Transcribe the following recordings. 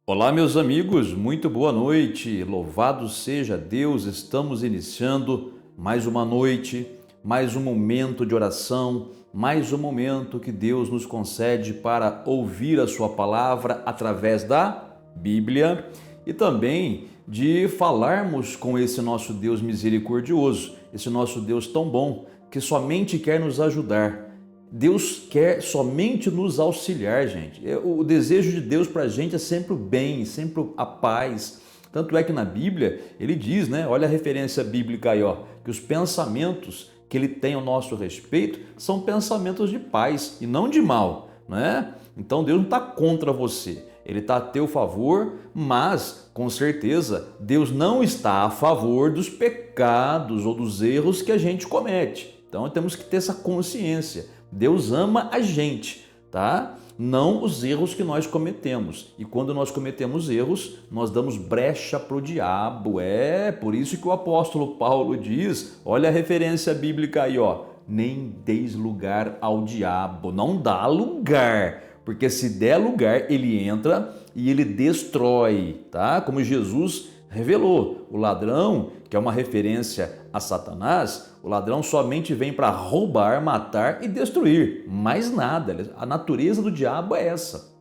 Olá, meus amigos, muito boa noite. Louvado seja Deus, estamos iniciando mais uma noite, mais um momento de oração, mais um momento que Deus nos concede para ouvir a Sua palavra através da Bíblia e também de falarmos com esse nosso Deus misericordioso, esse nosso Deus tão bom que somente quer nos ajudar. Deus quer somente nos auxiliar, gente. O desejo de Deus para a gente é sempre o bem, sempre a paz. Tanto é que na Bíblia ele diz, né? Olha a referência bíblica aí, ó, que os pensamentos que ele tem ao nosso respeito são pensamentos de paz e não de mal, né? Então Deus não está contra você, ele está a teu favor, mas com certeza Deus não está a favor dos pecados ou dos erros que a gente comete. Então temos que ter essa consciência. Deus ama a gente, tá? Não os erros que nós cometemos. E quando nós cometemos erros, nós damos brecha para o diabo. É por isso que o apóstolo Paulo diz, olha a referência bíblica aí, ó, nem deis lugar ao diabo. Não dá lugar, porque se der lugar, ele entra e ele destrói, tá? Como Jesus revelou, o ladrão, que é uma referência a Satanás, o ladrão somente vem para roubar, matar e destruir, mais nada. A natureza do diabo é essa.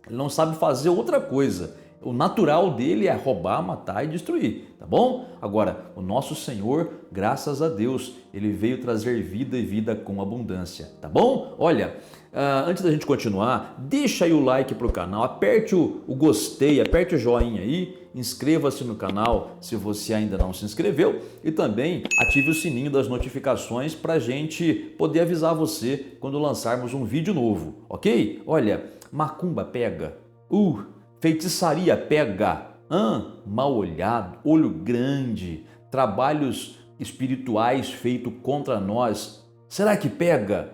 Ele não sabe fazer outra coisa. O natural dele é roubar, matar e destruir, tá bom? Agora, o nosso Senhor, graças a Deus, ele veio trazer vida e vida com abundância, tá bom? Olha, antes da gente continuar, deixa aí o like pro canal, aperte o gostei, aperte o joinha aí, inscreva-se no canal se você ainda não se inscreveu e também ative o sininho das notificações para a gente poder avisar você quando lançarmos um vídeo novo, ok? Olha, macumba pega, feitiçaria pega, mal olhado, olho grande, trabalhos espirituais feitos contra nós, será que pega?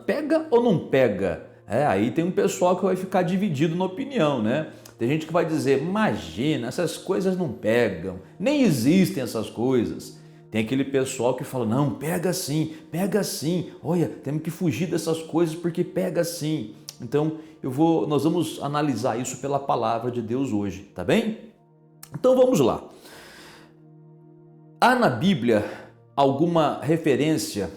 Pega ou não pega? Aí tem um pessoal que vai ficar dividido na opinião, né? Tem gente que vai dizer, imagina, essas coisas não pegam, nem existem essas coisas. Tem aquele pessoal que fala, não, pega sim, olha, temos que fugir dessas coisas porque pega sim. Então, nós vamos analisar isso pela palavra de Deus hoje, tá bem? Então vamos lá. Há na Bíblia alguma referência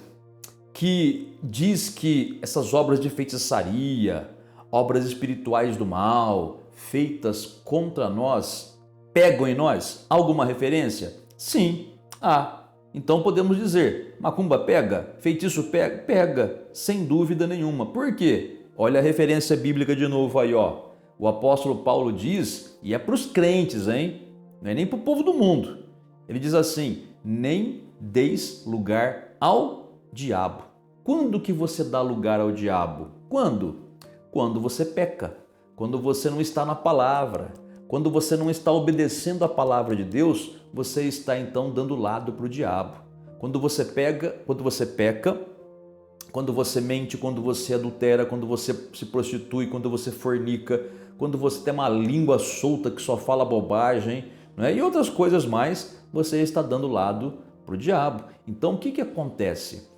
que diz que essas obras de feitiçaria, obras espirituais do mal, feitas contra nós, pegam em nós? Alguma referência? Sim, há. Então podemos dizer, macumba pega, feitiço pega? Pega, sem dúvida nenhuma. Por quê? Olha a referência bíblica de novo aí, ó. O apóstolo Paulo diz, e é para os crentes, hein? Não é nem para o povo do mundo. Ele diz assim, nem deis lugar ao diabo. Quando que você dá lugar ao diabo? Quando? Quando você peca, quando você não está na palavra, quando você não está obedecendo a palavra de Deus, você está então dando lado para o diabo. Quando você peca, quando você mente, quando você adultera, quando você se prostitui, quando você fornica, quando você tem uma língua solta que só fala bobagem, né? E outras coisas mais, você está dando lado para o diabo. Então o que acontece?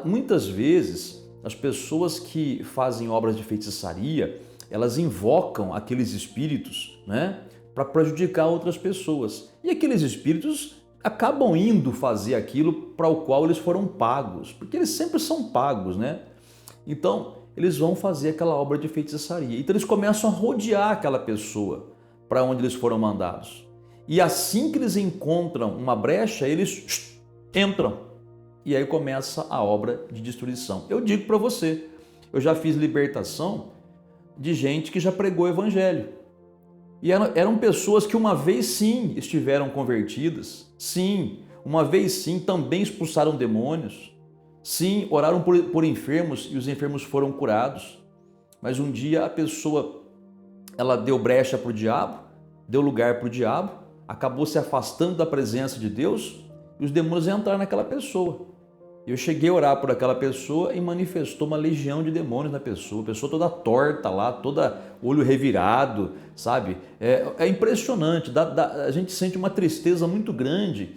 Muitas vezes as pessoas que fazem obras de feitiçaria, elas invocam aqueles espíritos, né, para prejudicar outras pessoas. E aqueles espíritos acabam indo fazer aquilo para o qual eles foram pagos, porque eles sempre são pagos, né? Então, eles vão fazer aquela obra de feitiçaria. Então, eles começam a rodear aquela pessoa para onde eles foram mandados. E assim que eles encontram uma brecha, eles entram. E aí começa a obra de destruição. Eu digo para você, eu já fiz libertação de gente que já pregou o evangelho. E eram pessoas que uma vez sim estiveram convertidas, sim, uma vez sim também expulsaram demônios, sim, oraram por enfermos e os enfermos foram curados. Mas um dia a pessoa, ela deu brecha para o diabo, deu lugar para o diabo, acabou se afastando da presença de Deus e os demônios entraram naquela pessoa. Eu cheguei a orar por aquela pessoa e manifestou uma legião de demônios na pessoa, a pessoa toda torta lá, toda olho revirado, sabe? É impressionante, a gente sente uma tristeza muito grande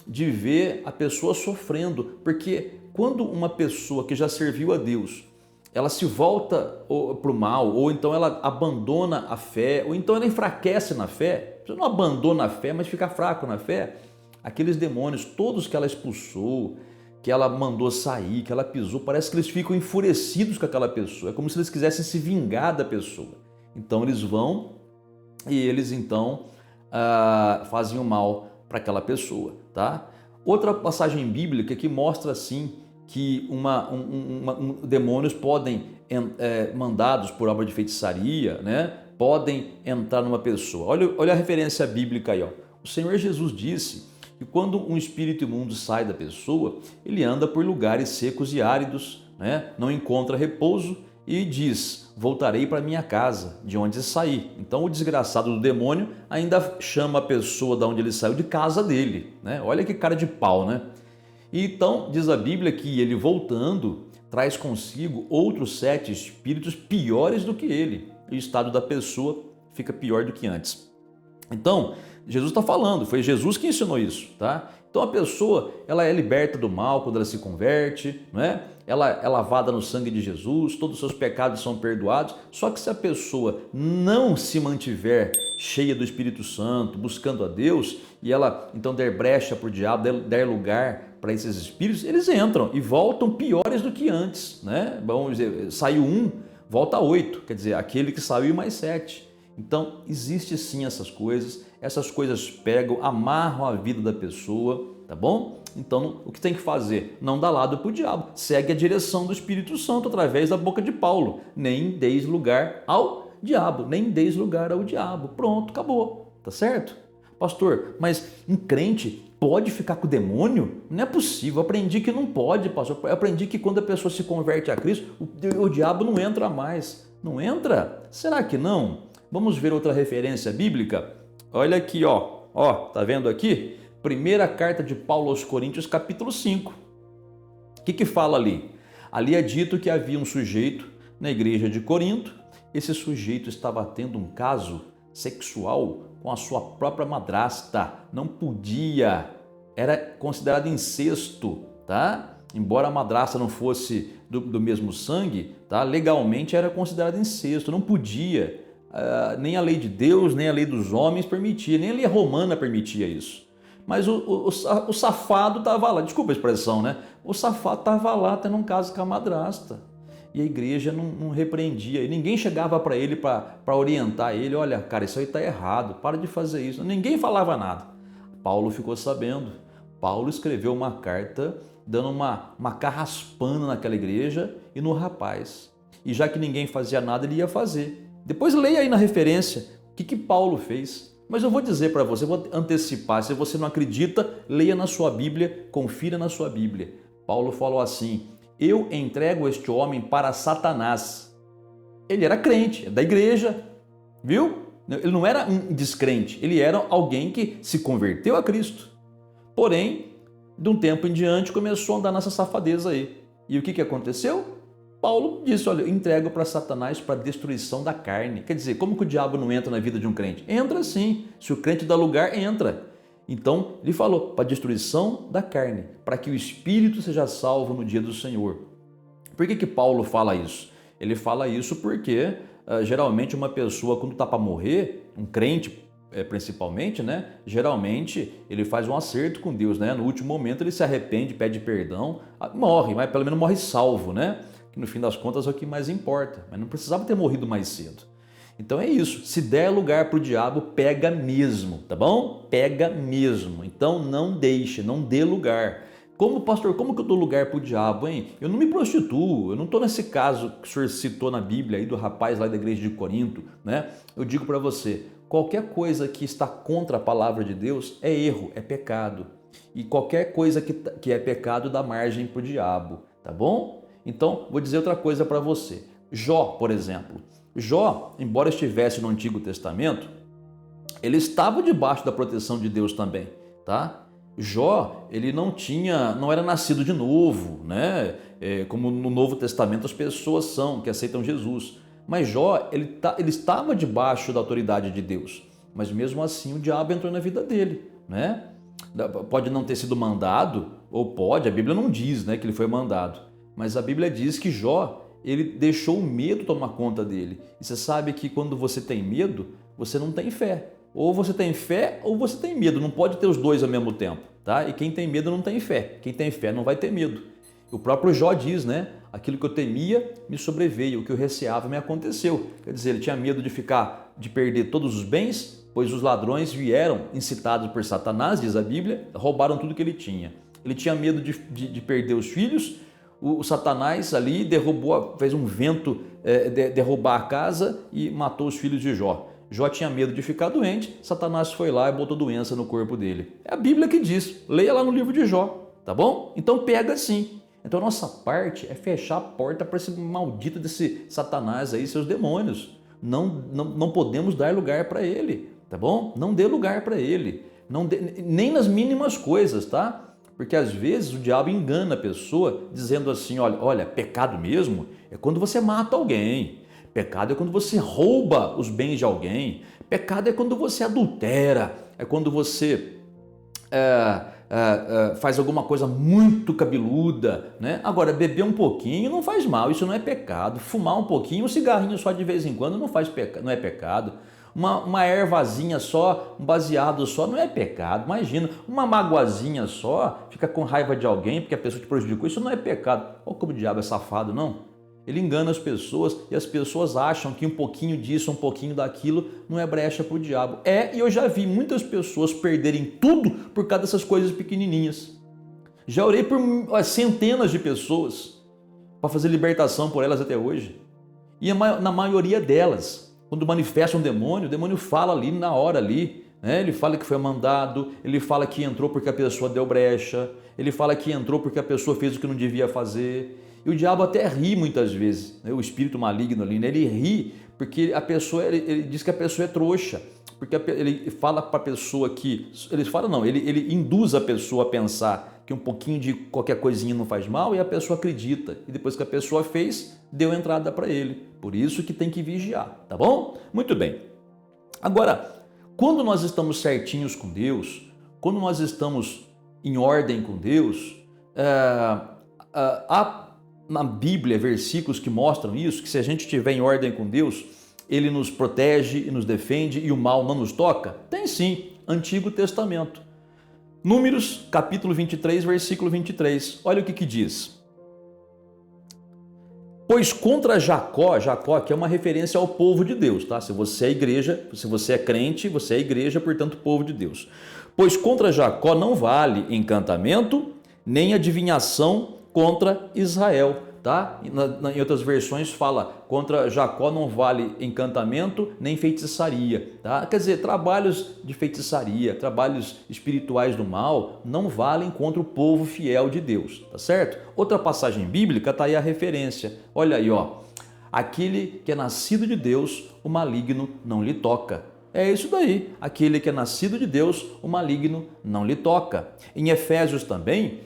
de ver a pessoa sofrendo, porque quando uma pessoa que já serviu a Deus, ela se volta para o mal, ou então ela abandona a fé, ou então ela enfraquece na fé. Você não abandona a fé, mas fica fraco na fé. Aqueles demônios, todos que ela expulsou, que ela mandou sair, que ela pisou, parece que eles ficam enfurecidos com aquela pessoa. É como se eles quisessem se vingar da pessoa. Então eles vão e eles então fazem o mal para aquela pessoa, tá? Outra passagem bíblica que mostra assim que demônios podem, mandados por obra de feitiçaria, né, podem entrar numa pessoa. Olha a referência bíblica aí, ó. O Senhor Jesus disse que quando um espírito imundo sai da pessoa, ele anda por lugares secos e áridos, né, não encontra repouso e diz: voltarei para minha casa, de onde saí. Então o desgraçado do demônio ainda chama a pessoa de onde ele saiu de casa dele, né? Olha que cara de pau, né? E então diz a Bíblia que ele, voltando, traz consigo outros 7 espíritos piores do que ele. E o estado da pessoa fica pior do que antes. Então, Jesus está falando, foi Jesus que ensinou isso, tá? Então a pessoa, ela é liberta do mal quando ela se converte, né? Ela é lavada no sangue de Jesus, todos os seus pecados são perdoados. Só que se a pessoa não se mantiver cheia do Espírito Santo, buscando a Deus, e ela então der brecha para o diabo, der lugar para esses espíritos, eles entram e voltam piores do que antes, né? Vamos dizer, saiu 1, volta 8, quer dizer, aquele que saiu mais 7. Então, existe sim essas coisas pegam, amarram a vida da pessoa, tá bom? Então, o que tem que fazer? Não dá lado para o diabo, segue a direção do Espírito Santo através da boca de Paulo. Nem deis lugar ao diabo, nem deis lugar ao diabo. Pronto, acabou, tá certo? Pastor, mas um crente pode ficar com o demônio? Não é possível, eu aprendi que não pode, pastor. Eu aprendi que quando a pessoa se converte a Cristo, o diabo não entra mais. Não entra? Será que não? Vamos ver outra referência bíblica? Olha aqui, ó, tá vendo aqui? Primeira carta de Paulo aos Coríntios, capítulo 5. O que fala ali? Ali é dito que havia um sujeito na igreja de Corinto. Esse sujeito estava tendo um caso sexual com a sua própria madrasta. Não podia, era considerado incesto, tá? Embora a madrasta não fosse do mesmo sangue, tá? Legalmente era considerado incesto, não podia. Nem a lei de Deus, nem a lei dos homens permitia, nem a lei romana permitia isso. Mas o safado estava lá, desculpa a expressão, né? O safado estava lá tendo um caso com a madrasta. E a igreja não repreendia, e ninguém chegava para ele para orientar ele: olha, cara, isso aí está errado, para de fazer isso. Ninguém falava nada. Paulo ficou sabendo. Paulo escreveu uma carta dando uma carraspana naquela igreja e no rapaz. E já que ninguém fazia nada, ele ia fazer. Depois leia aí na referência o que Paulo fez. Mas eu vou dizer para você, vou antecipar, se você não acredita, leia na sua Bíblia, confira na sua Bíblia. Paulo falou assim: eu entrego este homem para Satanás. Ele era crente, é da igreja, viu? Ele não era um descrente, ele era alguém que se converteu a Cristo. Porém, de um tempo em diante, começou a andar nessa safadeza aí. E o que aconteceu? Paulo disse: olha, eu entrego para Satanás para a destruição da carne. Quer dizer, como que o diabo não entra na vida de um crente? Entra sim, se o crente dá lugar, entra. Então, ele falou, para a destruição da carne, para que o espírito seja salvo no dia do Senhor. Por que Paulo fala isso? Ele fala isso porque, geralmente, uma pessoa, quando está para morrer, um crente principalmente, né? Geralmente, ele faz um acerto com Deus, né? No último momento, ele se arrepende, pede perdão, morre, mas pelo menos morre salvo, né? Que no fim das contas é o que mais importa, mas não precisava ter morrido mais cedo. Então é isso, se der lugar para o diabo, pega mesmo, tá bom? Pega mesmo, então não deixe, não dê lugar. Como, pastor, como que eu dou lugar para o diabo, hein? Eu não me prostituo, eu não estou nesse caso que o senhor citou na Bíblia aí do rapaz lá da igreja de Corinto, né? Eu digo para você, qualquer coisa que está contra a palavra de Deus é erro, é pecado. E qualquer coisa que é pecado dá margem para o diabo, tá bom? Então, vou dizer outra coisa para você. Jó, por exemplo. Jó, embora estivesse no Antigo Testamento, ele estava debaixo da proteção de Deus também, tá? Jó, ele não era nascido de novo, né? Como no Novo Testamento as pessoas são, que aceitam Jesus. Mas Jó, ele estava debaixo da autoridade de Deus. Mas mesmo assim o diabo entrou na vida dele, né? Pode não ter sido mandado, ou pode, a Bíblia não diz, né, que ele foi mandado. Mas a Bíblia diz que Jó, ele deixou o medo tomar conta dele. E você sabe que quando você tem medo, você não tem fé. Ou você tem fé ou você tem medo, não pode ter os dois ao mesmo tempo, tá? E quem tem medo não tem fé, quem tem fé não vai ter medo. O próprio Jó diz, né? Aquilo que eu temia me sobreveio, o que eu receava me aconteceu. Quer dizer, ele tinha medo de perder todos os bens, pois os ladrões vieram, incitados por Satanás, diz a Bíblia, roubaram tudo que ele tinha. Ele tinha medo de perder os filhos, o Satanás ali fez um vento derrubar a casa e matou os filhos de Jó. Jó tinha medo de ficar doente, Satanás foi lá e botou doença no corpo dele. É a Bíblia que diz, leia lá no livro de Jó, tá bom? Então pega assim. Então a nossa parte é fechar a porta para esse maldito desse Satanás aí, seus demônios. Não podemos dar lugar para ele, tá bom? Não dê lugar para ele, nem nas mínimas coisas, tá? Porque às vezes o diabo engana a pessoa dizendo assim, olha, pecado mesmo é quando você mata alguém. Pecado é quando você rouba os bens de alguém. Pecado é quando você adultera, é quando você faz alguma coisa muito cabeluda, né? Agora, beber um pouquinho não faz mal, isso não é pecado. Fumar um pouquinho, um cigarrinho só de vez em quando não é pecado. Uma ervazinha só, um baseado só, não é pecado. Imagina, uma magoazinha só, fica com raiva de alguém porque a pessoa te prejudicou, isso não é pecado. Olha como o diabo é safado, não? Ele engana as pessoas e as pessoas acham que um pouquinho disso, um pouquinho daquilo não é brecha para o diabo. E eu já vi muitas pessoas perderem tudo por causa dessas coisas pequenininhas. Já orei por centenas de pessoas para fazer libertação por elas até hoje. E na maioria delas, quando manifesta um demônio, o demônio fala ali na hora ali, né? Ele fala que foi mandado, ele fala que entrou porque a pessoa deu brecha, ele fala que entrou porque a pessoa fez o que não devia fazer. E o diabo até ri muitas vezes, né? O espírito maligno ali, né? Ele ri porque a pessoa, ele diz que a pessoa é trouxa, porque ele fala para a pessoa que, ele induz a pessoa a pensar que um pouquinho de qualquer coisinha não faz mal e a pessoa acredita. E depois que a pessoa fez, deu entrada para ele. Por isso que tem que vigiar, tá bom? Muito bem. Agora, quando nós estamos certinhos com Deus, quando nós estamos em ordem com Deus, há na Bíblia versículos que mostram isso, que se a gente estiver em ordem com Deus, Ele nos protege e nos defende e o mal não nos toca? Tem sim, Antigo Testamento. Números, capítulo 23, versículo 23. Olha o que diz. Pois contra Jacó aqui é uma referência ao povo de Deus, tá? Se você é igreja, se você é crente, você é igreja, portanto, povo de Deus. Pois contra Jacó não vale encantamento, nem adivinhação contra Israel, tá? Em outras versões fala, contra Jacó não vale encantamento nem feitiçaria, tá? Quer dizer, trabalhos de feitiçaria, trabalhos espirituais do mal não valem contra o povo fiel de Deus, tá certo? Outra passagem bíblica tá aí a referência, olha aí, ó. Aquele que é nascido de Deus, o maligno não lhe toca. É isso daí, aquele que é nascido de Deus, o maligno não lhe toca. Em Efésios também,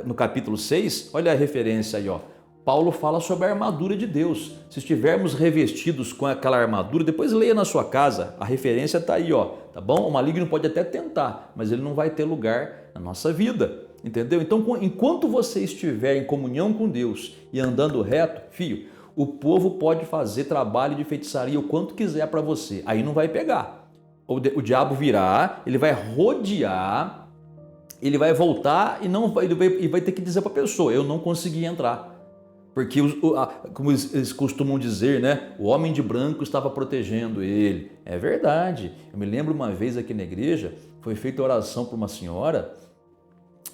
no capítulo 6, olha a referência aí, ó. Paulo fala sobre a armadura de Deus. Se estivermos revestidos com aquela armadura, depois leia na sua casa, a referência está aí, ó, tá bom? O maligno pode até tentar, mas ele não vai ter lugar na nossa vida, entendeu? Então, enquanto você estiver em comunhão com Deus e andando reto, filho, o povo pode fazer trabalho de feitiçaria o quanto quiser para você, aí não vai pegar. O diabo virá, ele vai rodear, ele vai voltar e vai ter que dizer para a pessoa, eu não consegui entrar. Porque, como eles costumam dizer, né? O homem de branco estava protegendo ele. É verdade. Eu me lembro uma vez aqui na igreja, foi feita oração por uma senhora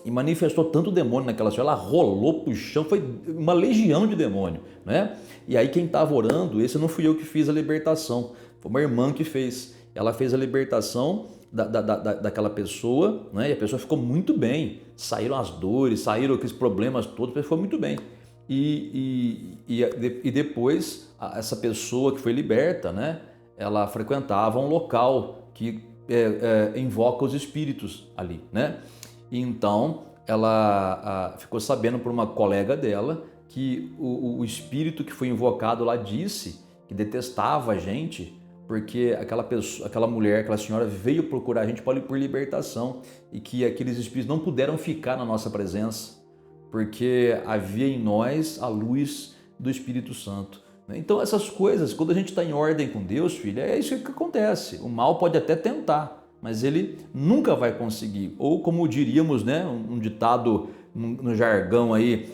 e manifestou tanto demônio naquela senhora, ela rolou pro chão, foi uma legião de demônio, né? E aí quem estava orando, esse não fui eu que fiz a libertação, foi uma irmã que fez. Ela fez a libertação daquela pessoa, né? E a pessoa ficou muito bem, saíram as dores, saíram aqueles problemas todos, ficou muito bem. E depois essa pessoa que foi liberta, né? Ela frequentava um local que invoca os espíritos ali, né? E então ela ficou sabendo por uma colega dela que o espírito que foi invocado lá disse que detestava a gente porque aquela mulher, aquela senhora veio procurar a gente por libertação e que aqueles espíritos não puderam ficar na nossa presença porque havia em nós a luz do Espírito Santo. Então essas coisas, quando a gente está em ordem com Deus, filho, é isso que acontece. O mal pode até tentar, mas ele nunca vai conseguir. Ou como diríamos, né, um ditado no jargão aí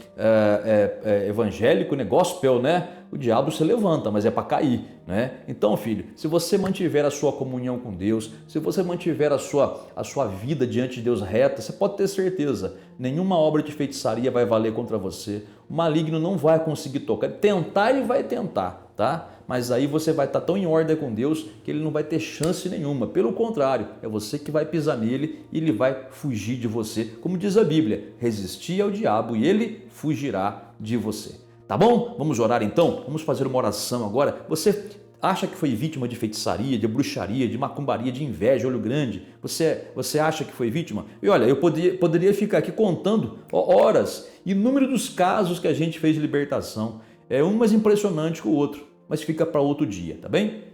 evangélico, né, gospel, né? O diabo se levanta, mas é para cair, né? Então, filho, se você mantiver a sua comunhão com Deus, se você mantiver a sua vida diante de Deus reta, você pode ter certeza, nenhuma obra de feitiçaria vai valer contra você. O maligno não vai conseguir tocar. Tentar, ele vai tentar, tá? Mas aí você vai estar tão em ordem com Deus que ele não vai ter chance nenhuma. Pelo contrário, é você que vai pisar nele e ele vai fugir de você. Como diz a Bíblia, resistir ao diabo e ele fugirá de você. Tá bom? Vamos orar então? Vamos fazer uma oração agora. Você acha que foi vítima de feitiçaria, de bruxaria, de macumbaria, de inveja, olho grande? Você acha que foi vítima? E olha, eu poderia ficar aqui contando horas, inúmeros dos casos que a gente fez de libertação. É um mais impressionante que o outro, mas fica para outro dia, tá bem?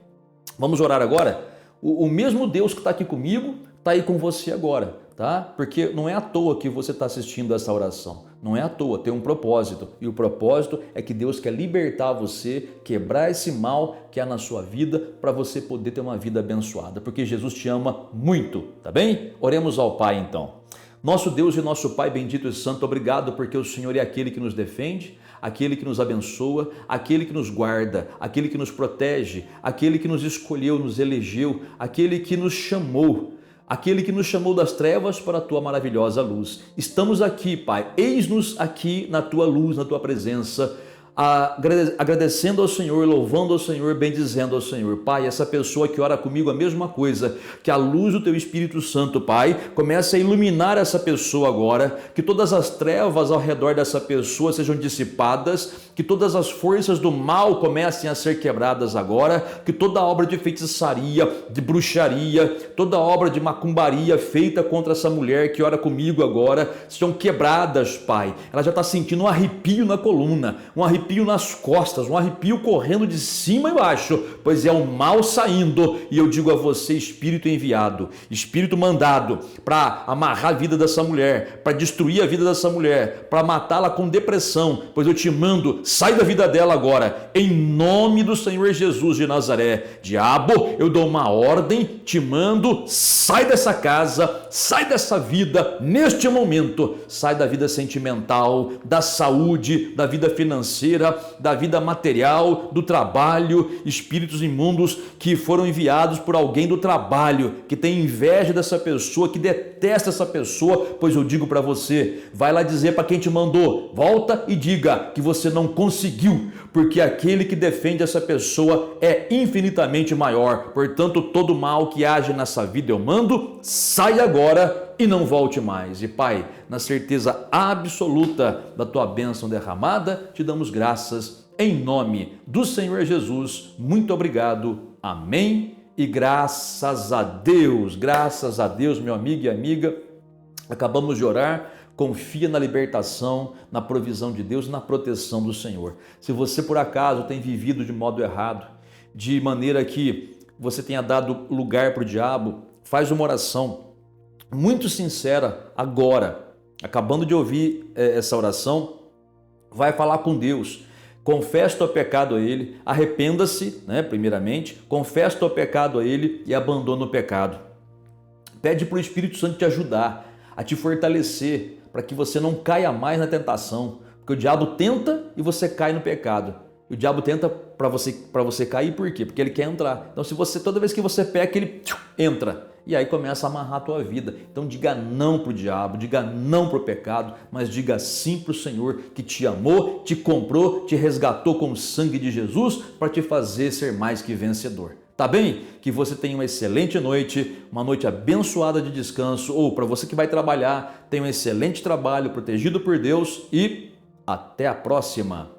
Vamos orar agora? O mesmo Deus que está aqui comigo, está aí com você agora, tá? Porque não é à toa que você está assistindo essa oração. Não é à toa, tem um propósito. E o propósito é que Deus quer libertar você, quebrar esse mal que há na sua vida, para você poder ter uma vida abençoada. Porque Jesus te ama muito, tá bem? Oremos ao Pai então. Nosso Deus e nosso Pai bendito e santo, obrigado porque o Senhor é aquele que nos defende, aquele que nos abençoa, aquele que nos guarda, aquele que nos protege, aquele que nos escolheu, nos elegeu, aquele que nos chamou. Aquele que nos chamou das trevas para a tua maravilhosa luz. Estamos aqui, Pai, eis-nos aqui na tua luz, na tua presença, agradecendo ao Senhor, louvando ao Senhor, bendizendo ao Senhor. Pai, essa pessoa que ora comigo a mesma coisa, que a luz do teu Espírito Santo, Pai, comece a iluminar essa pessoa agora, que todas as trevas ao redor dessa pessoa sejam dissipadas, que todas as forças do mal comecem a ser quebradas agora, que toda obra de feitiçaria, de bruxaria, toda obra de macumbaria feita contra essa mulher que ora comigo agora, sejam quebradas, Pai. Ela já está sentindo um arrepio na coluna, um arrepio nas costas, um arrepio correndo de cima e baixo, pois é o mal saindo. E eu digo a você, Espírito enviado, Espírito mandado para amarrar a vida dessa mulher, para destruir a vida dessa mulher, para matá-la com depressão, pois eu te mando, sai da vida dela agora, em nome do Senhor Jesus de Nazaré. Diabo, eu dou uma ordem, te mando, sai dessa casa, sai dessa vida neste momento, sai da vida sentimental, da saúde, da vida financeira, da vida material, do trabalho, espíritos imundos que foram enviados por alguém do trabalho, que tem inveja dessa pessoa, que detesta essa pessoa, pois eu digo para você, vai lá dizer para quem te mandou, volta e diga que você não conseguiu, porque aquele que defende essa pessoa é infinitamente maior. Portanto, todo mal que age nessa vida eu mando, sai agora e não volte mais. E Pai, na certeza absoluta da tua bênção derramada, te damos graças em nome do Senhor Jesus. Muito obrigado. Amém. E graças a Deus, meu amigo e amiga. Acabamos de orar. Confia na libertação, na provisão de Deus, na proteção do Senhor. Se você por acaso tem vivido de modo errado, de maneira que você tenha dado lugar para o diabo, faz uma oração muito sincera agora. Acabando de ouvir essa oração, vai falar com Deus. Confessa o teu pecado a Ele, arrependa-se, né, primeiramente, confessa o teu pecado a Ele e abandona o pecado. Pede para o Espírito Santo te ajudar, a te fortalecer, para que você não caia mais na tentação, porque o diabo tenta e você cai no pecado. O diabo tenta para você cair, por quê? Porque ele quer entrar. Então, se você toda vez que você peca, ele entra e aí começa a amarrar a tua vida. Então, diga não para o diabo, diga não para o pecado, mas diga sim para o Senhor que te amou, te comprou, te resgatou com o sangue de Jesus para te fazer ser mais que vencedor. Tá bem? Que você tenha uma excelente noite, uma noite abençoada de descanso, ou para você que vai trabalhar, tenha um excelente trabalho protegido por Deus e até a próxima.